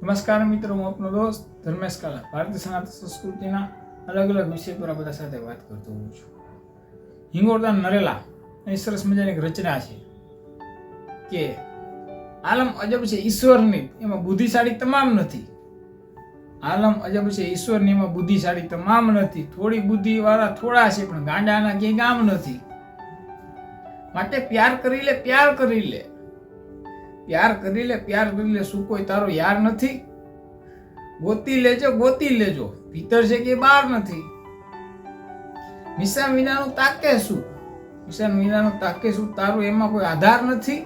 નમસ્કાર મિત્રો, હું આપનો દોસ્ત ધર્મેશ કાલા ભારતીય સનાતન સંસ્કૃતિના અલગ અલગ વિષય પર આ બધા સાથે વાત કરતો હોઉં છું. હિંગોળદાન નરેલા એ સરસ મજાની એક રચના છે કે આલમ અજબ છે ઈશ્વરની, એમાં બુદ્ધિશાળી તમામ નથી. આલમ અજબ છે ઈશ્વરની, એમાં બુદ્ધિશાળી તમામ નથી. થોડી બુદ્ધિ વાળા થોડા છે, પણ ગાંડાના ક્યાંય ગામ નથી. માટે પ્યાર કરી લે, પ્યાર કરી લે, પ્યાર કરી લે, પ્યાર કરી લે. શું કોઈ તારો યાર નથી? ગોતી લેજો, ગોતી લેજો, ભીતર છે કે બહાર નથી. નિશાન વિનાનું તાકે શું? નિશાન વિનાનું તાકે શું? તારો એમાં કોઈ આધાર નથી.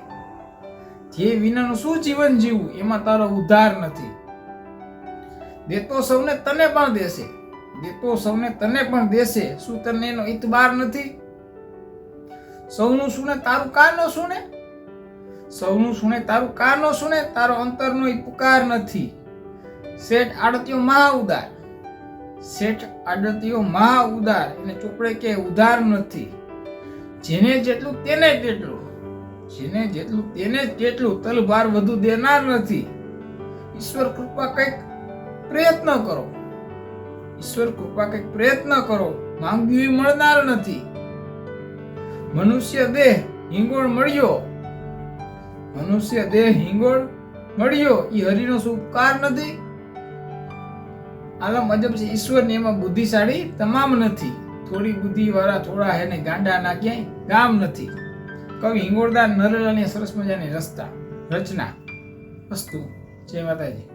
જે વિનાનું શું જીવન જીવવું, એમાં તારો ઉદ્ધાર નથી. દેતો સૌને તને પણ દેશે, દેતો સૌને તને પણ દેશે. શું તને એનો ઇતબાર નથી? સૌનું સુને તારું કાનો સુને, સૌનું સુને તારું કાનો સુને. તારો અંતરનો પુકાર નથી. શેઠ આડતીઓ મહા ઉદાર, શેઠ આડતીઓ મહા ઉદાર, એને ચોપડે કે ઉધાર નથી. જેને જેટલું તેને તેટલું, જેને જેટલું તેને તેટલું, તલભાર વધુ દેનાર નથી. ઈશ્વર કૃપા કંઈક પ્રયત્ન કરો, ઈશ્વર કૃપા કંઈક પ્રયત્ન કરો, માંગ્યું મળનાર નથી. મનુષ્ય દેહ હિંગોળ મળ્યો, મનુષ્ય દેહ હિંગોળ મળ્યો, એ હરિનો શું ઉપકાર નથી? આલમ અજબ છે ઈશ્વરની, એમાં બુદ્ધિશાળી તમામ નથી. થોડી બુદ્ધિ વાળા થોડા હે ને ગાંડાના ક્યાંય ગામ નથી. કવિ હિંગોળદાન નરેલાની સરસ મજાની રચના. અસ્તુ. જય માતાજી.